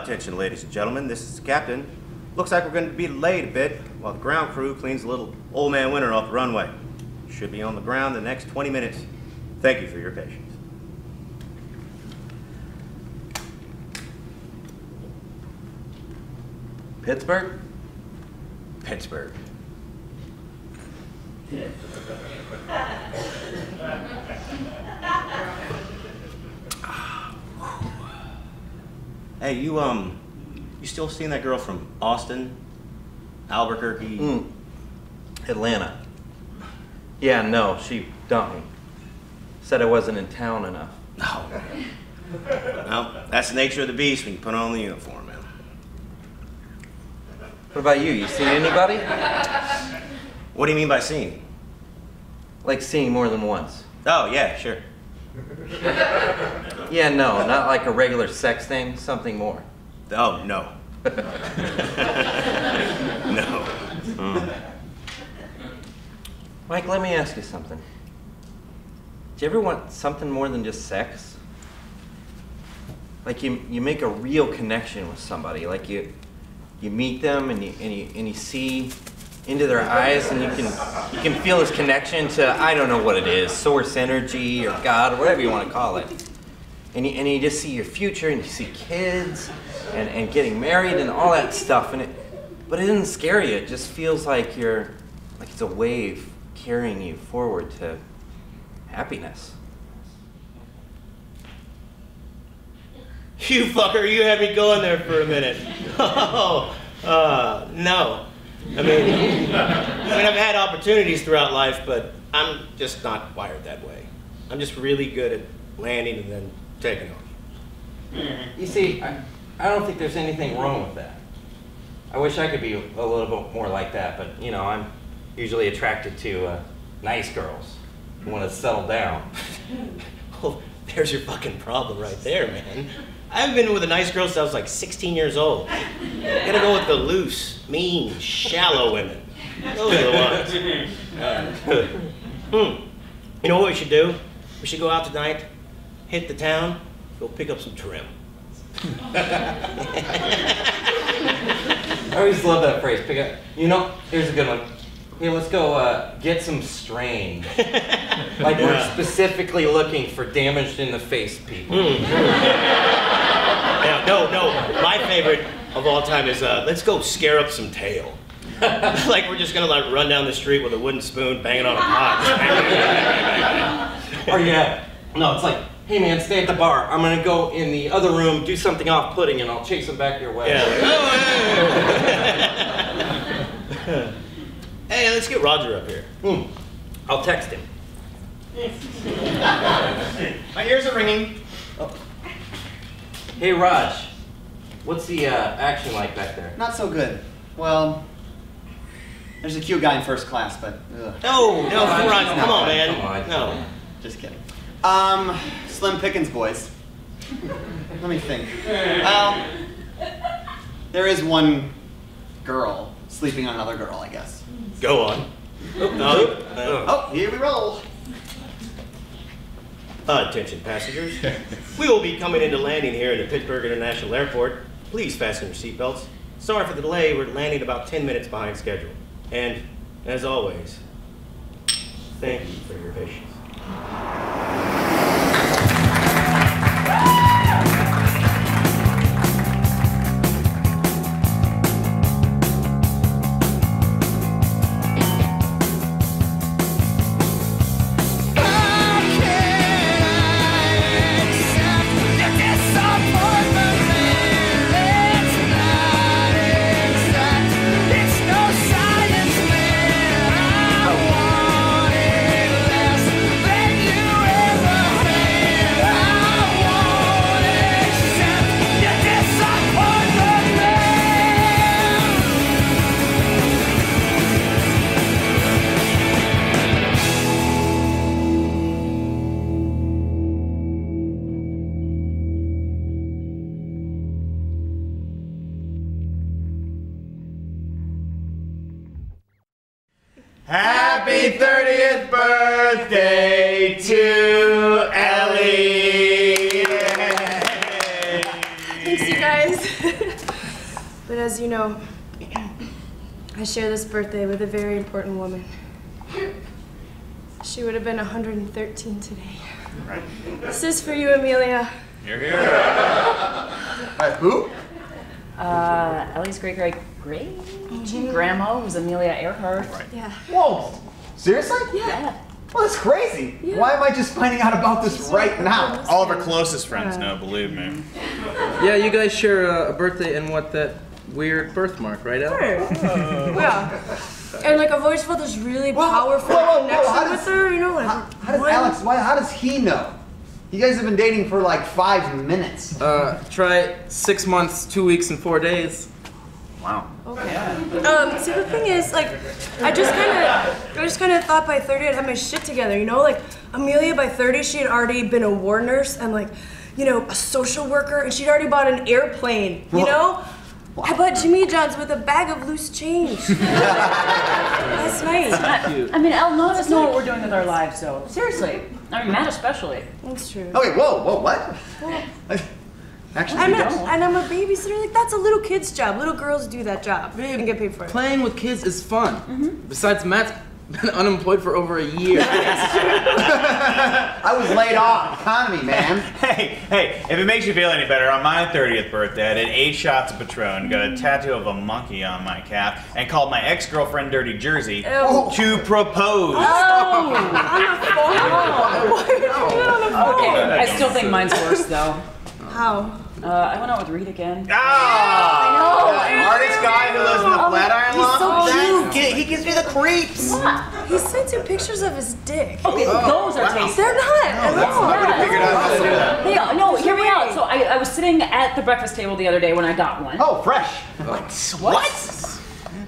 Attention, ladies and gentlemen, this is the captain. Looks like we're going to be delayed a bit while the ground crew cleans a little old man winter off the runway. Should be on the ground the next 20 minutes. Thank you for your patience. Pittsburgh? Pittsburgh. Hey, you still seeing that girl from Austin? Albuquerque? Atlanta. Yeah, no, she dumped me. Said I wasn't in town enough. No. Well, that's the nature of the beast when you put on the uniform, man. What about you? You seen anybody? What do you mean by seeing? Like seeing more than once. Oh, yeah, sure. Yeah, no, not like a regular sex thing, something more. Oh, no. No. Mike, let me ask you something. Do you ever want something more than just sex? Like you make a real connection with somebody, like you meet them and you see into their eyes and you can feel this connection to, I don't know what it is, source energy or God or whatever you want to call it. And you just see your future and you see kids and getting married and all that stuff, but it doesn't scare you. It just feels like it's a wave carrying you forward to happiness. You fucker, you had me going there for a minute. Oh, no. I mean, I've had opportunities throughout life, but I'm just not wired that way. I'm just really good at landing and then taking off. You see, I don't think there's anything wrong with that. I wish I could be a little bit more like that, but you know, I'm usually attracted to nice girls who want to settle down. Well, there's your fucking problem right there, man. I haven't been with a nice girl since I was like 16 years old. You gotta go with the loose, mean, shallow women. Those are the ones. You know what we should do? We should go out tonight, hit the town, go pick up some trim. I always love that phrase, pick up. You know, here's a good one. Hey, let's go get some strain. Like we're specifically looking for damaged in the face people. Yeah, no, my favorite of all time is let's go scare up some tail. Like we're just gonna like run down the street with a wooden spoon banging on a pot. Or yeah, no, it's like, hey man, stay at the bar. I'm gonna go in the other room, do something off-putting, and I'll chase them back your way. Yeah. Hey, let's get Roger up here. I'll text him. My ears are ringing. Oh. Hey Raj, what's the action like back there? Not so good. Well, there's a cute guy in first class, but ugh. No, Raj, come on, man. Come on. No. Just kidding. Slim Pickens, boys. Let me think. Well, there is one girl sleeping on another girl, I guess. Go on. Oh, here we roll. Attention passengers. We will be coming into landing here in the Pittsburgh International Airport. Please fasten your seatbelts. Sorry for the delay, we're landing about 10 minutes behind schedule. And, as always, thank you for your patience. Happy 30th birthday to Ellie! Thanks, you guys. But as you know, I share this birthday with a very important woman. She would have been 113 today. Right. This is for you, Amelia. You're here. Who? Ellie's great-grandma was Amelia Earhart. Right. Yeah. Whoa! Seriously? Yeah. Well, that's crazy. Yeah. Why am I just finding out about this right now? All of our closest friends know, believe me. Yeah, you guys share a birthday and what that weird birthmark, right, Elle? Yeah. And like I've always felt this really powerful connection with her, you know? Like, How does Alex, how does he know? You guys have been dating for like 5 minutes. Try 6 months, 2 weeks, and 4 days. Wow. Okay. See, the thing is, like, I just kind of thought by 30 I'd have my shit together, you know? Like, Amelia by 30, she had already been a war nurse and like, you know, a social worker, and she'd already bought an airplane, you know? I bought Jimmy John's with a bag of loose change. Last night. I mean, Elle, none of us know what we're doing with our lives, though. Seriously. I mean, Matt especially. That's true. Okay, whoa, what? Actually, I'm a babysitter. Like, that's a little kid's job. Little girls do that job and get paid for it. Playing with kids is fun. Besides, Matt's been unemployed for over a year. I was laid off. Economy, man. Hey, if it makes you feel any better, on my 30th birthday, I did 8 shots of Patron, got a tattoo of a monkey on my calf, and called my ex-girlfriend Dirty Jersey to propose. On the phone? Okay, I still think mine's worse, though. How? I went out with Reed again. The artist guy who lives in the Flatiron Lot? so cute. He gives me the creeps. He sent you pictures of his dick. Okay, those are tasteful. They're not. I would have figured out how to do that. Hey, no, hear me out. So I was sitting at the breakfast table the other day when I got one. Oh, fresh. What?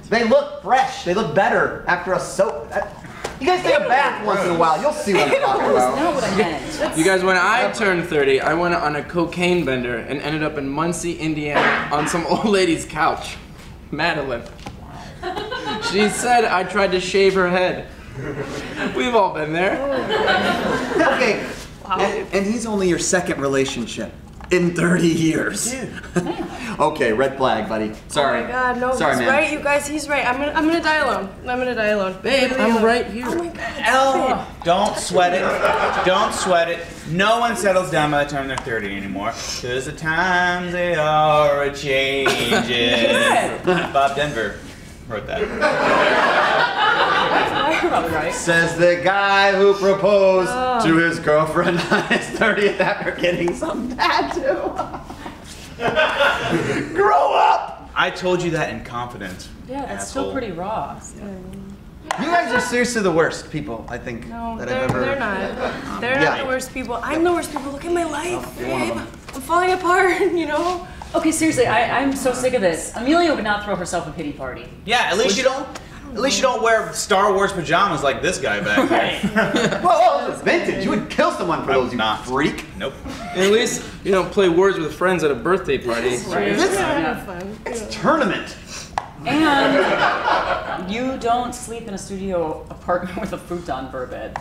They look fresh. They look better after a soap. You guys take a bath once in a while. You'll see what I'm talking That was about. not what I meant. You guys, when I turned 30, I went on a cocaine bender and ended up in Muncie, Indiana on some old lady's couch. Madeline. She said I tried to shave her head. We've all been there. Okay. And he's only your second relationship in 30 years. Okay, red flag, buddy. Sorry. Oh my God, no, Sorry, he's man. right, you guys. He's right. I'm gonna die alone. Babe, I'm right here. Oh my God. Elle, don't sweat it. Don't sweat it. No one settles down by the time they're 30 anymore. Cause the times they are a changing. Bob Denver wrote that. You're probably right. Says the guy who proposed to his girlfriend on his 30th after getting some tattoo. Grow up! I told you that in confidence. Yeah, that's still asshole. pretty raw. You guys are seriously the worst people, I think, No, that I've ever... they're not. They're Yeah. not the worst people. I'm the worst people. Look at my life, babe. I'm falling apart, you know? Okay, seriously, I'm so sick of this. Amelia would not throw herself a pity party. Yeah, at least you don't wear Star Wars pajamas like this guy back here. Whoa, this is vintage. You would kill someone for I those, would you not. freak. Nope. And at least you don't play words with friends at a birthday party. This Have fun. it's tournament. And you don't sleep in a studio apartment with a futon for a bed.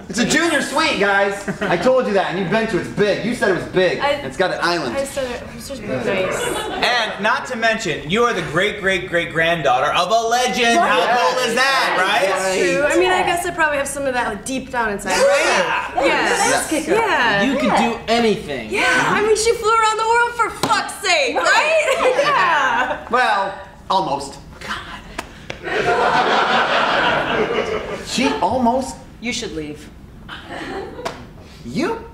It's a junior suite, guys. I told you that, and you've been to it. It's big. You said it was big. It's got an island. I said it was just being nice. And not to mention, you are the great-great-great-granddaughter of a legend. How cool is that, right? That's true. I mean, I guess I probably have some of that like deep down inside, right? Yeah. Yeah. You can do anything. Yeah. I mean, she flew around the world for fuck's sake, right? Yeah. Well, almost. God. She almost... You should leave. You?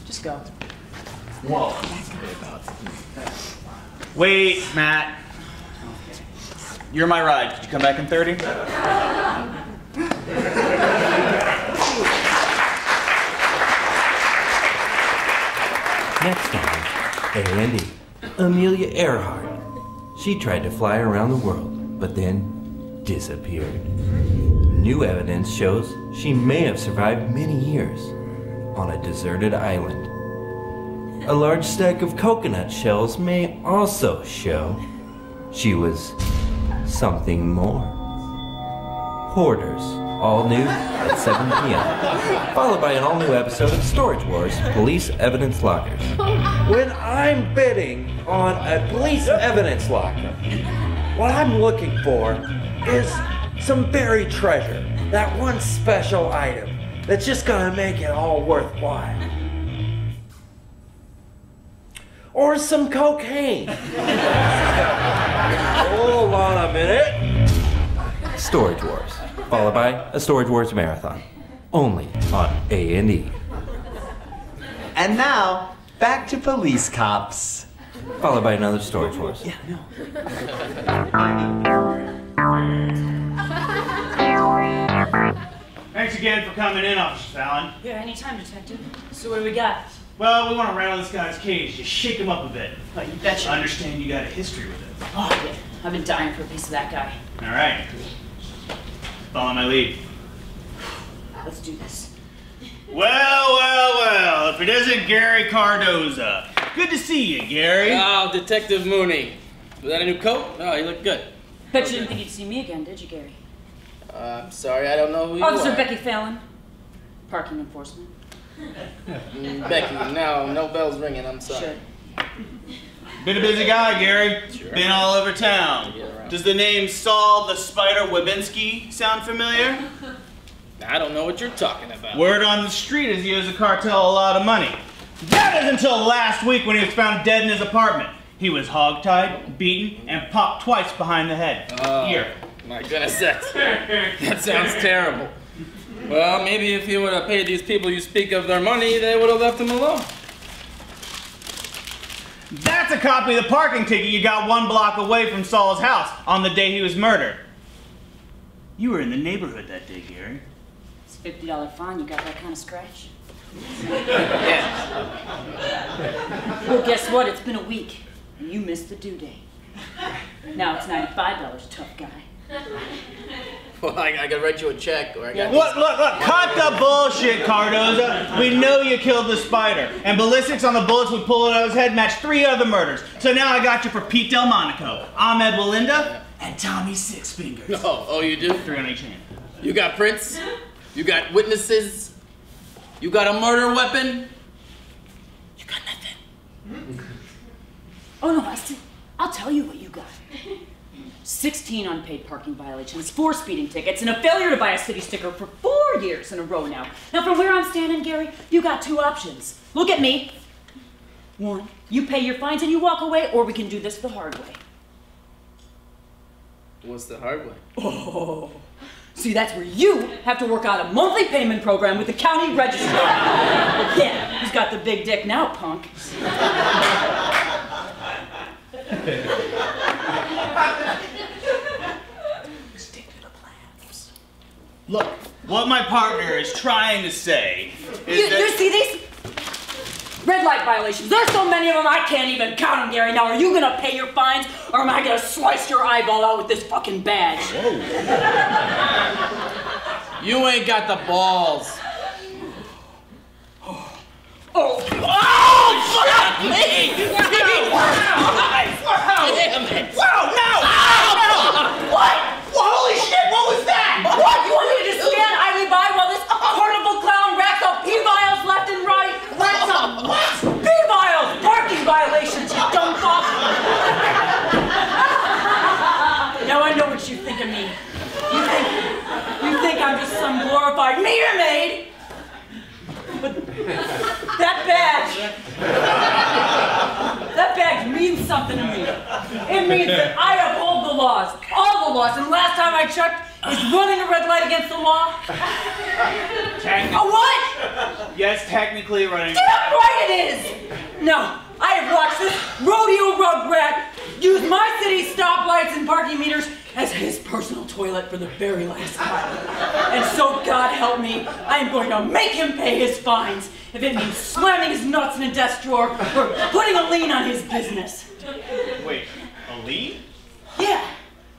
Just go. Whoa. Wait, Matt. You're my ride. Could you come back in 30? Next time, A&E, Amelia Earhart. She tried to fly around the world, but then disappeared. New evidence shows she may have survived many years on a deserted island. A large stack of coconut shells may also show she was something more. Hoarders all new at 7 p.m. Followed by an all-new episode of Storage Wars, Police Evidence Lockers. When I'm bidding on a police evidence locker, what I'm looking for is some buried treasure. That one special item that's just gonna make it all worthwhile. Or some cocaine. Hold on a minute. Storage Wars, followed by a Storage Wars marathon, only on A&E. And now, back to Police Cops. Followed by another Storage Wars. Yeah, no. Thanks again for coming in, Officer Fallon. Yeah, anytime, Detective. So what do we got? Well, we want to rattle this guy's cage, just shake him up a bit. Oh, you betcha. I understand you got a history with him. Oh, yeah. I've been dying for a piece of that guy. All right. Follow my lead. Let's do this. Well, if it isn't Gary Cardoza. Good to see you, Gary. Oh, Detective Mooney. Was that a new coat? Oh, you look good. Bet you didn't think you'd see me again, did you, Gary? I'm sorry, I don't know who you Officer are. Becky Fallon. Parking enforcement. Becky, no bells ringing, I'm sorry. Sure. Been a busy guy, Gary. Sure. Been all over town. Does the name Saul the Spider Wabinski sound familiar? I don't know what you're talking about. Word on the street is he owes the cartel a lot of money. That is until last week when he was found dead in his apartment. He was hogtied, beaten, and popped twice behind the head. Here. My goodness, that sounds terrible. Well, maybe if he would have paid these people you speak of their money, they would have left him alone. That's a copy of the parking ticket you got 1 block away from Saul's house on the day he was murdered. You were in the neighborhood that day, Gary. It's a $50 fine. You got that kind of scratch? Yeah. Well, guess what? It's been a week, and you missed the due date. Now it's $95, tough guy. Well, I gotta write you a check, or I got. Look, cut the bullshit, Cardoza. We know you killed the spider, and ballistics on the bullets we pulled out of his head matched 3 other murders. So now I got you for Pete Delmonico, Ahmed Walinda, and Tommy Six Fingers. Oh, you do? 3 on each hand. You got prints? You got witnesses? You got a murder weapon? You got nothing. Oh, no, I'll tell you what you got. 16 unpaid parking violations, 4 speeding tickets, and a failure to buy a city sticker for 4 years in a row now. Now, from where I'm standing, Gary, you got 2 options. Look at me. 1, you pay your fines and you walk away, or we can do this the hard way. What's the hard way? Oh, see, that's where you have to work out a monthly payment program with the county registrar. Yeah, who's got the big dick now, punk? Look, what my partner is trying to say is that... You see these? Red light violations. There's so many of them I can't even count them, Gary. Now, are you gonna pay your fines, or am I gonna slice your eyeball out with this fucking badge? Whoa. You ain't got the balls. Oh, fuck me! Damn it! Whoa, no! What? Well, holy shit, what was that? What? You want me to just stand idly by while this carnival clown racks up P-vials left and right? Racks up what? P-vials! Parking violations, you dumb fuck! Now I know what you think of me. You think I'm just some glorified meter maid? But that badge means something to me. It means that I uphold the laws, all the laws, and last time I checked, is running a red light against the law? A what? Yes, technically running... Damn right it is! No, I have watched this rodeo rugrat use my city's stoplights and parking meters as his personal toilet for the very last time. And so, God help me, I am going to make him pay his fines, if it means slamming his nuts in a desk drawer or putting a lien on his business. Wait, a lien? Yeah,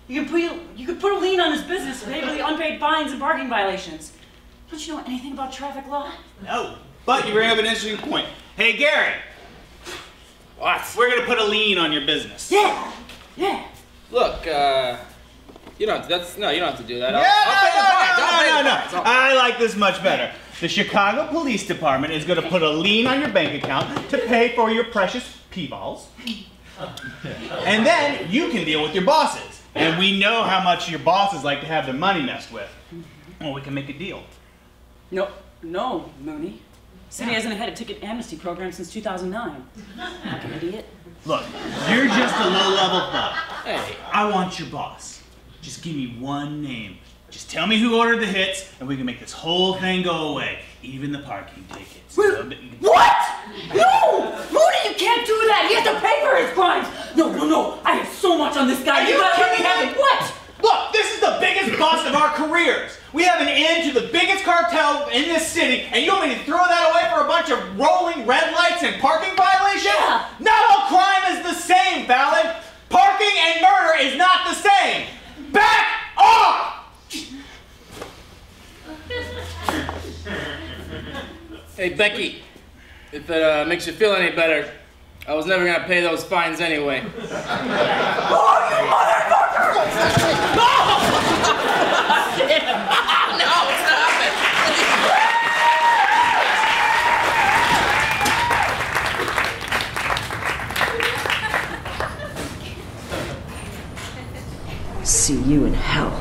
you could put a lien on his business to pay for the unpaid fines and parking violations. Don't you know anything about traffic law? No, but you bring up an interesting point. Hey, Gary. What? We're gonna put a lien on your business. Yeah. Look, you don't have to do that. Yeah, I'll pay the fine. No. I like this much better. The Chicago Police Department is going to put a lien on your bank account to pay for your precious P-balls. And then you can deal with your bosses. And we know how much your bosses like to have their money messed with. Well, we can make a deal. No, Mooney. City hasn't had a ticket amnesty program since 2009. Fucking idiot. Look, you're just a low-level thug. Hey, I want your boss. Just give me one name. Just tell me who ordered the hits, and we can make this whole thing go away. Even the parking tickets. What? No! Mooney, you can't do that! He has to pay for his crimes! No. I have so much on this guy. You gotta let me have it. What? Look, this is the biggest bust of our careers. We have an end to the biggest cartel in this city, and you want me to throw that away for a bunch of rolling red lights and parking violations? Yeah. Not all crime is the same, Fallon. Parking and murder is not the same. Back off! Hey, Becky, if it makes you feel any better, I was never gonna pay those fines anyway. Oh, you motherfucker! No, stop it! See you in hell.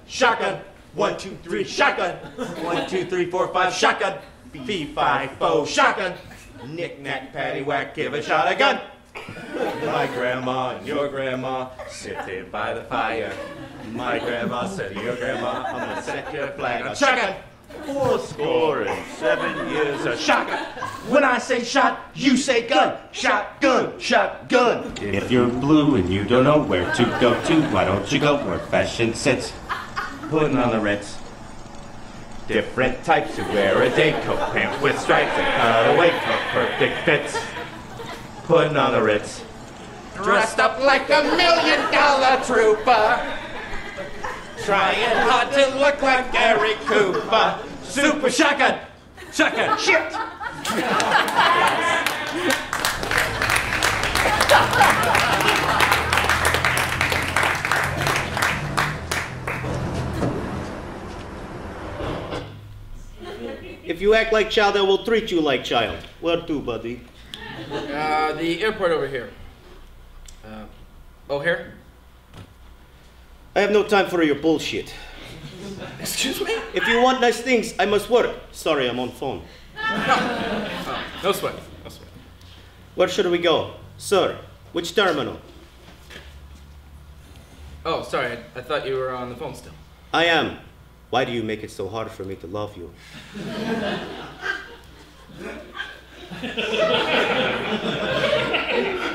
Shotgun. 1, 2, 3, shotgun. 1, 2, 3, 4, 5, shotgun. Fee, fi, fo, shotgun. Knick, knack, paddywhack, give a shot a gun. My grandma and your grandma sitting by the fire. My grandma said to your grandma, I'm gonna set your flag on shotgun. 407 years of shotgun. When I say shot, you say gun. Shotgun. If you're blue and you don't know where to go to, why don't you go where fashion sits? Putting on the Ritz. Different types who wear a day coat, pants with stripes and cutaway coat, perfect fits. Putting on the Ritz. Dressed up like $1 million trooper. Trying hard to look like Gary Cooper. Super shotgun. Shit. If you act like child, I will treat you like child. Where to, buddy? The airport over here. O'Hare? I have no time for your bullshit. Excuse me? If you want nice things, I must work. Sorry, I'm on phone. No sweat. Where should we go? Sir, which terminal? Oh, sorry. I thought you were on the phone still. I am. Why do you make it so hard for me to love you?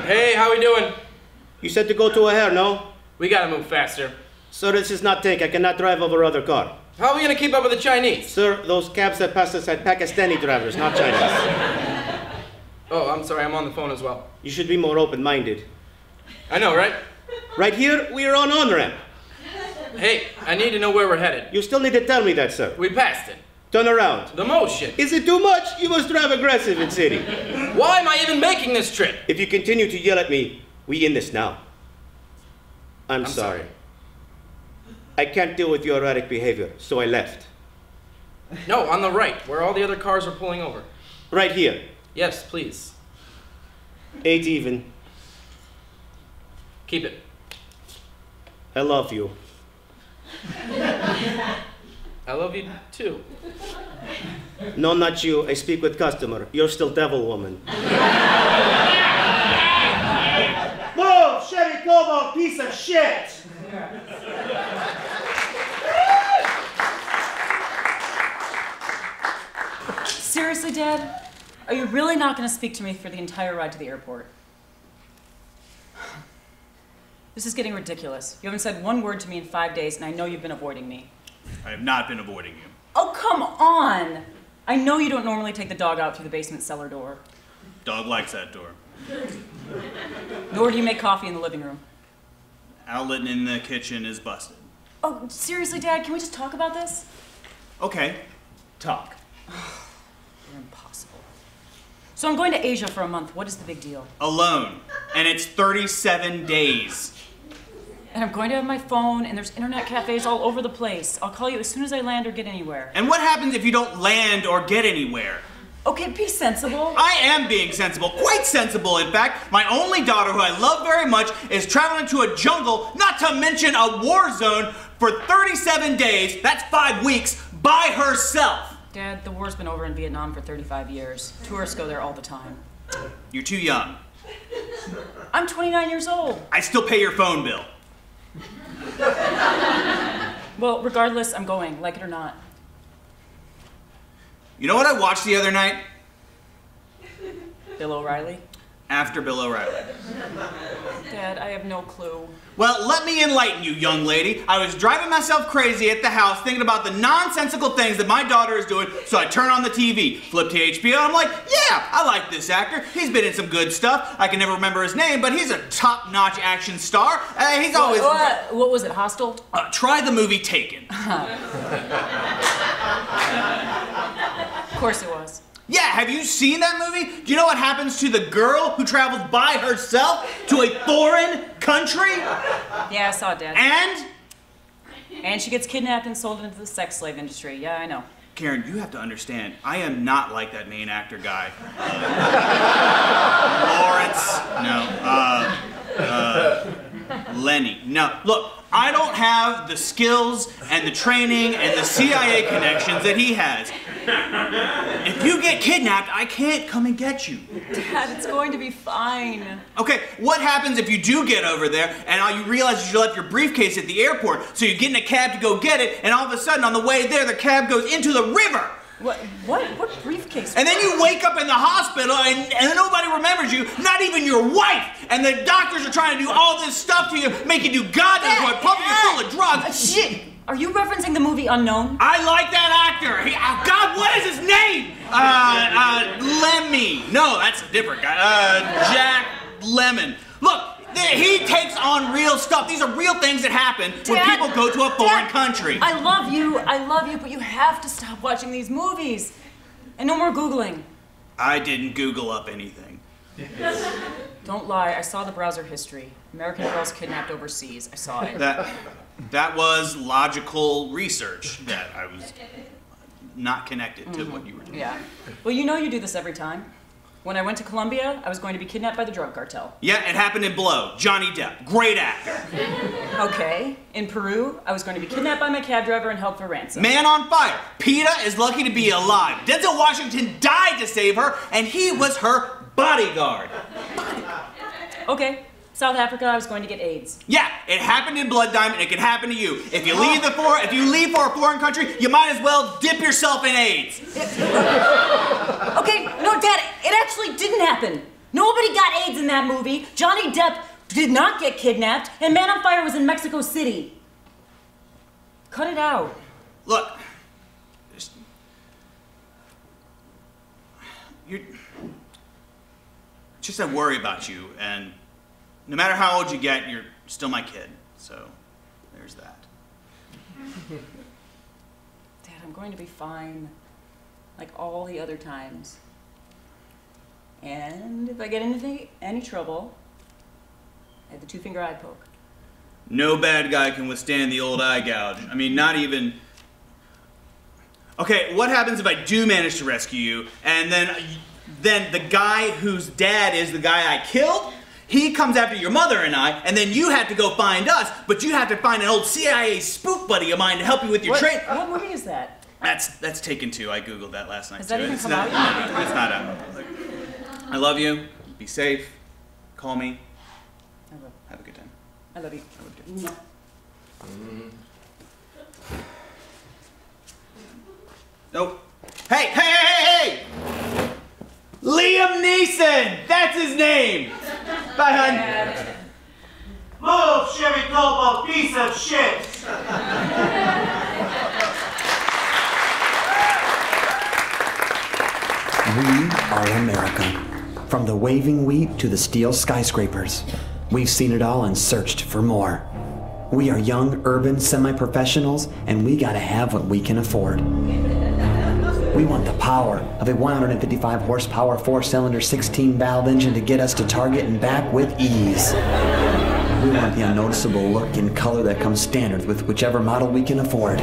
Hey, how we doing? You said to go to O'Hare, no? We gotta move faster. Sir, this is not tank. I cannot drive over other car. How are we gonna keep up with the Chinese? Sir, those cabs that passed us had Pakistani drivers, not Chinese. Oh, I'm sorry. I'm on the phone as well. You should be more open-minded. I know, right? Right here, we are on ramp. Hey, I need to know where we're headed. You still need to tell me that, sir. We passed it. Turn around. The motion. Is it too much? You must drive aggressive in city. Why am I even making this trip? If you continue to yell at me, we end this now. I'm sorry. I can't deal with your erratic behavior, so I left. No, on the right, where all the other cars are pulling over. Right here. Yes, please. 8 even. Keep it. I love you. I love you too. No, not you. I speak with customer. You're still devil woman. Move, Chevy Cobalt, piece of shit! Seriously, Dad? Are you really not going to speak to me for the entire ride to the airport? This is getting ridiculous. You haven't said one word to me in 5 days, and I know you've been avoiding me. I have not been avoiding you. Oh, come on! I know you don't normally take the dog out through the basement cellar door. Dog likes that door. Nor do you make coffee in the living room. Outlet in the kitchen is busted. Oh, seriously, Dad, can we just talk about this? Okay, talk. You're impossible. So I'm going to Asia for a month. What is the big deal? Alone. And it's 37 days. And I'm going to have my phone, and there's internet cafes all over the place. I'll call you as soon as I land or get anywhere. And what happens if you don't land or get anywhere? Okay, be sensible. I am being sensible, quite sensible, in fact. My only daughter, who I love very much, is traveling to a jungle, not to mention a war zone, for 37 days, that's 5 weeks, by herself. Dad, the war's been over in Vietnam for 35 years. Tourists go there all the time. You're too young. I'm 29 years old. I still pay your phone bill. Well, regardless, I'm going, like it or not. You know what I watched the other night? Bill O'Reilly? After Bill O'Reilly. Dad, I have no clue. Well, let me enlighten you, young lady. I was driving myself crazy at the house thinking about the nonsensical things that my daughter is doing, so I turn on the TV, flip to HBO, and I'm like, yeah, I like this actor. He's been in some good stuff. I can never remember his name, but he's a top-notch action star. He's always... What was it, Hostel? Try the movie Taken. Of course it was. Yeah, have you seen that movie? Do you know what happens to the girl who travels by herself to a foreign country? Yeah, I saw it, Dad. And she gets kidnapped and sold into the sex slave industry. Yeah, I know. Karen, you have to understand, I am not like that main actor guy. Lawrence, no. Lenny, no. Look, I don't have the skills and the training and the CIA connections that he has. If you get kidnapped, I can't come and get you. Dad, it's going to be fine. Okay, what happens if you do get over there and all you realize is you left your briefcase at the airport, so you get in a cab to go get it, and all of a sudden on the way there, the cab goes into the river? What briefcase? And then you wake up in the hospital and nobody remembers you, not even your wife. And the doctors are trying to do all this stuff to you, making you God knows what, pumping you full of drugs. Shit! Are you referencing the movie Unknown? I like that actor. God, what is his name? Lemmy. No, that's a different guy. Jack Lemmon. Look, he takes on real stuff. These are real things that happen when people go to a foreign country. I love you, but you have to stop watching these movies. And no more Googling. I didn't Google up anything. Don't lie, I saw the browser history. American girls kidnapped overseas. I saw it. That was logical research that I was not connected to what you were doing. Yeah. Well, you know you do this every time. When I went to Colombia, I was going to be kidnapped by the drug cartel. Yeah, it happened in Blow. Johnny Depp. Great actor. Okay. In Peru, I was going to be kidnapped by my cab driver and held for ransom. Man on Fire. PETA is lucky to be alive. Denzel Washington died to save her, and he was her bodyguard. Okay. South Africa, I was going to get AIDS. Yeah, it happened in Blood Diamond. It can happen to you. If you leave for a foreign country, you might as well dip yourself in AIDS. Okay, no, Dad, it actually didn't happen. Nobody got AIDS in that movie. Johnny Depp did not get kidnapped, and Man on Fire was in Mexico City. Cut it out. Look, just I worry about you, and no matter how old you get, you're still my kid. So, there's that. Dad, I'm going to be fine, like all the other times. And if I get into any trouble, I have the two-finger eye poke. No bad guy can withstand the old eye gouge. I mean, not even... Okay, what happens if I do manage to rescue you, and then the guy whose dad is the guy I killed, he comes after your mother and I, and then you have to go find us, but you have to find an old CIA spook buddy of mine to help you with your train. What movie is that? That's Taken 2. I Googled that last night. Has that even it's come not, out? No, it's not out. I love you. Be safe. Call me. I will. Have a good time. I love you. Nope. Hey! Liam Neeson! That's his name! Bye, hun. Move, Chevy Colbo, piece of shit! We are America. From the waving wheat to the steel skyscrapers. We've seen it all and searched for more. We are young, urban, semi-professionals, and we gotta have what we can afford. We want the power of a 155 horsepower, 4-cylinder, 16-valve engine to get us to target and back with ease. We want the unnoticeable look and color that comes standard with whichever model we can afford.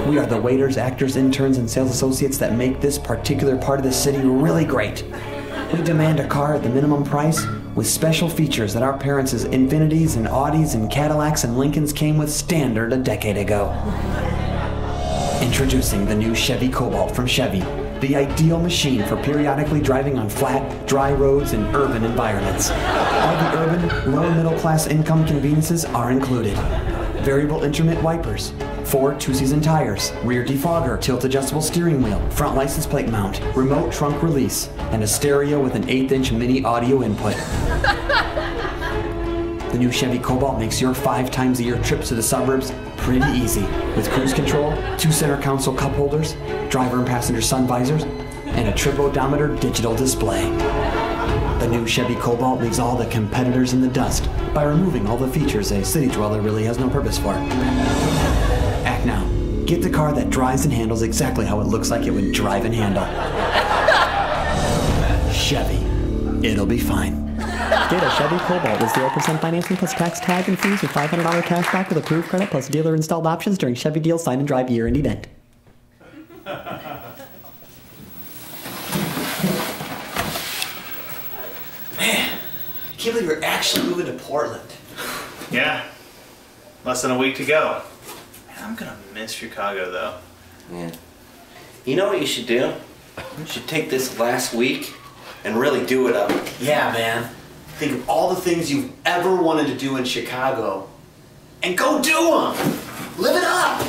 We are the waiters, actors, interns, and sales associates that make this particular part of the city really great. We demand a car at the minimum price with special features that our parents' Infinitis and Audis and Cadillacs and Lincolns came with standard a decade ago. Introducing the new Chevy Cobalt from Chevy, the ideal machine for periodically driving on flat, dry roads in urban environments. All the urban, lower middle class income conveniences are included. Variable intermittent wipers, 4 two-season tires, rear defogger, tilt-adjustable steering wheel, front license plate mount, remote trunk release, and a stereo with an 1/8-inch mini audio input. The new Chevy Cobalt makes your 5-times-a-year trips to the suburbs pretty easy, with cruise control, 2 center console cup holders, driver and passenger sun visors, and a trip odometer digital display. The new Chevy Cobalt leaves all the competitors in the dust by removing all the features a city dweller really has no purpose for. Act now. Get the car that drives and handles exactly how it looks like it would drive and handle. Chevy. It'll be fine. Get a Chevy Cobalt with 0% financing plus tax, tag, and fees with $500 cash back with approved credit plus dealer installed options during Chevy Deal Sign and Drive year-end event. Man, I can't believe you're actually moving to Portland. Yeah, less than a week to go. Man, I'm gonna miss Chicago though. Yeah. You know what you should do? You should take this last week and really do it up. Yeah, man. Think of all the things you've ever wanted to do in Chicago and go do them. Live it up.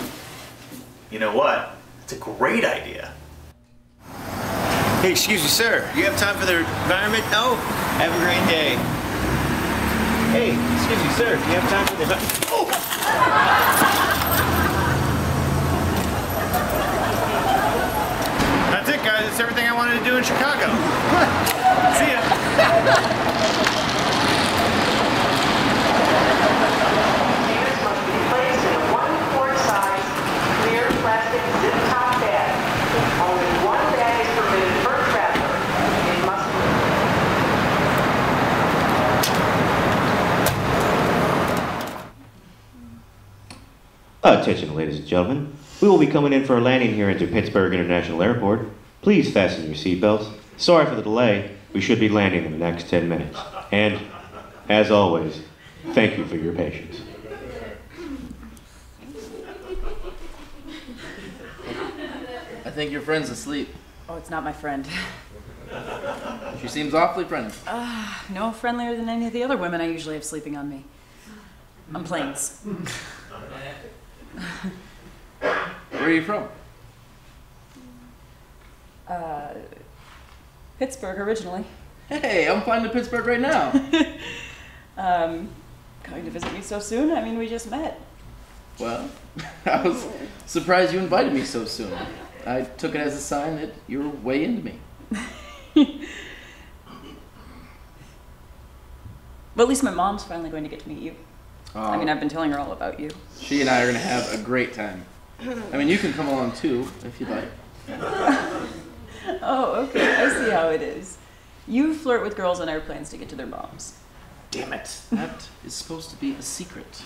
You know what? It's a great idea. Hey, excuse me, sir. You have time for the environment? No? Have a great day. Hey, excuse me, sir. Do you have time for the environment? Oh! That's it, guys. It's everything I wanted to do in Chicago. See ya. Attention, ladies and gentlemen. We will be coming in for a landing here into Pittsburgh International Airport. Please fasten your seatbelts. Sorry for the delay. We should be landing in the next 10 minutes. And, as always, thank you for your patience. I think your friend's asleep. Oh, it's not my friend. She seems awfully friendly. No friendlier than any of the other women I usually have sleeping on me. On planes. Where are you from? Pittsburgh originally. Hey, I'm flying to Pittsburgh right now. Coming to visit me so soon? I mean, we just met. Well, I was surprised you invited me so soon. I took it as a sign that you were way into me. But at least my mom's finally going to get to meet you. I mean, I've been telling her all about you. She and I are going to have a great time. I mean, you can come along too, if you'd like. Oh, okay. I see how it is. You flirt with girls on airplanes to get to their moms. Damn it. That is supposed to be a secret.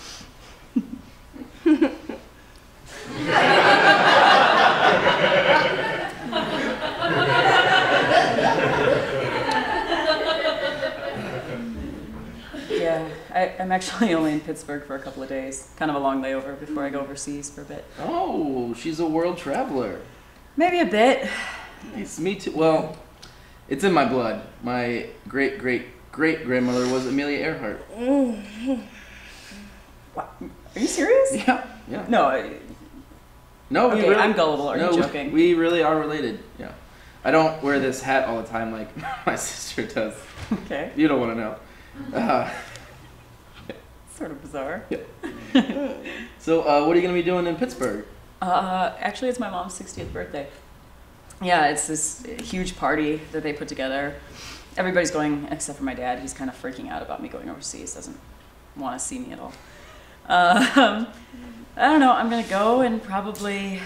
Yeah, I'm actually only in Pittsburgh for a couple of days. Kind of a long layover before I go overseas for a bit. Oh, she's a world traveler. Maybe a bit. Nice, me too. Well, it's in my blood. My great-great-great-grandmother was Amelia Earhart. What? Are you serious? Yeah. No. No, okay, really, I'm gullible. Are you joking? We really are related. Yeah. I don't wear this hat all the time like my sister does. Okay. You don't want to know. Sort of bizarre. Yeah. So, what are you going to be doing in Pittsburgh? Actually, it's my mom's 60th birthday. Yeah, it's this huge party that they put together. Everybody's going except for my dad. He's kind of freaking out about me going overseas. Doesn't want to see me at all. I don't know, I'm gonna go and probably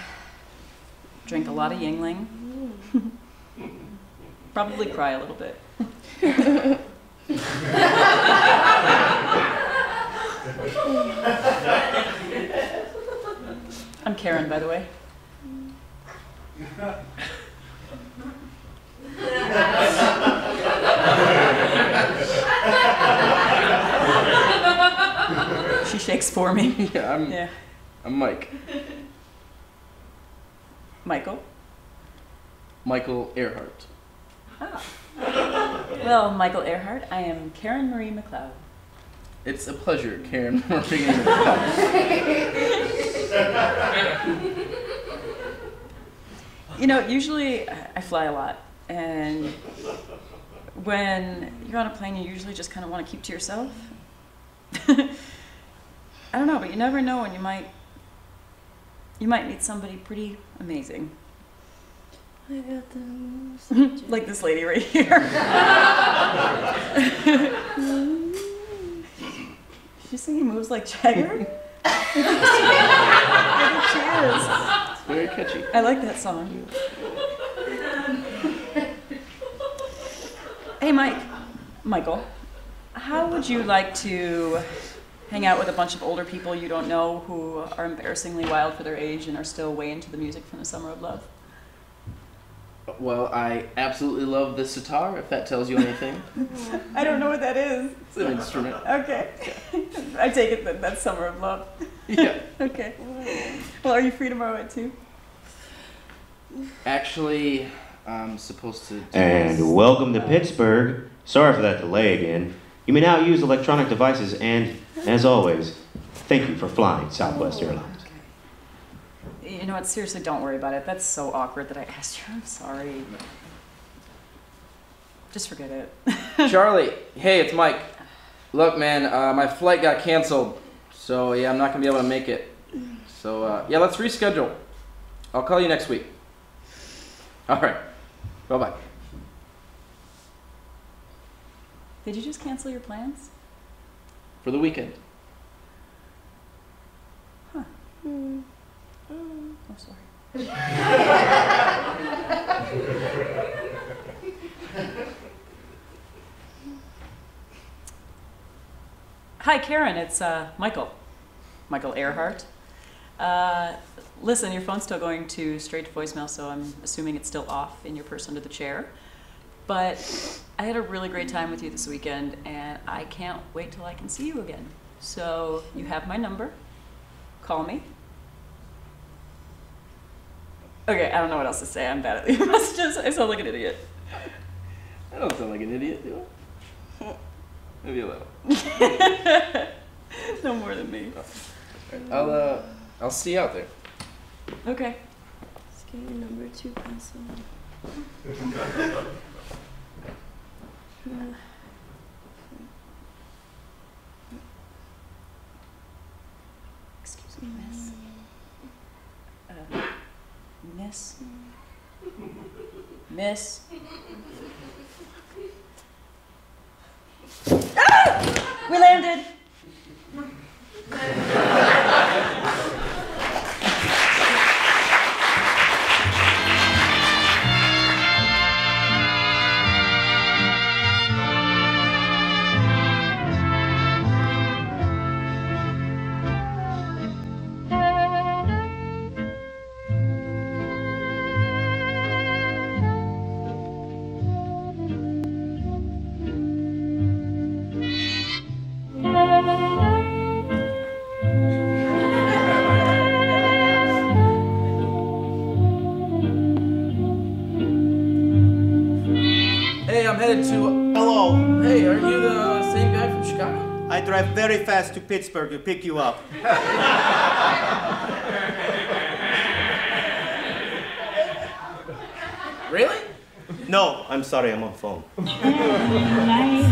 drink a lot of Yingling. Probably cry a little bit. I'm Karen, by the way. She shakes for me. Yeah, I'm Mike. Michael? Michael Earhart. Ah. Well, Michael Earhart, I am Karen Marie McLeod. It's a pleasure, Karen Marie McLeod. You know, usually I fly a lot, and when you're on a plane, you usually just kind of want to keep to yourself. I don't know, but you never know when you might meet somebody pretty amazing. I got the moves. Like this lady right here. She's singing moves like Jagger. I think she is. It's very catchy. I like that song. Hey, Michael, how would you like to hang out with a bunch of older people you don't know who are embarrassingly wild for their age and are still way into the music from the Summer of Love? Well, I absolutely love the sitar, if that tells you anything. I don't know what that is. It's an instrument. Okay. I take it that that's Summer of Love. Yeah. Okay. Well, are you free tomorrow at 2? Actually, I'm supposed to do And welcome to Pittsburgh. Sorry for that delay again. You may now use electronic devices and, as always, thank you for flying Southwest Airlines. You know what? Seriously, don't worry about it. That's so awkward that I asked you. I'm sorry. Just forget it. Charlie, hey, it's Mike. Look, man, my flight got canceled, so yeah, I'm not gonna be able to make it. So yeah, let's reschedule. I'll call you next week. All right. Bye-bye. Did you just cancel your plans? For the weekend. Huh. I'm sorry. Hi, Karen. It's Michael. Michael Earhart. Listen, your phone's still going straight to voicemail, so I'm assuming it's still off in your purse under the chair. But I had a really great time with you this weekend, and I can't wait till I can see you again. So you have my number. Call me. Okay, I don't know what else to say. I'm bad at leaving messages. I sound like an idiot. I don't sound like an idiot, do I? Maybe a little. No more than me. I'll see you out there. Okay. Let's get your number 2 pencil. Excuse me, miss. Miss. Ah! We landed. Hello. Hey, are you the same guy from Chicago? I drive very fast to Pittsburgh to pick you up. Really? No, I'm sorry, I'm on phone. Nice.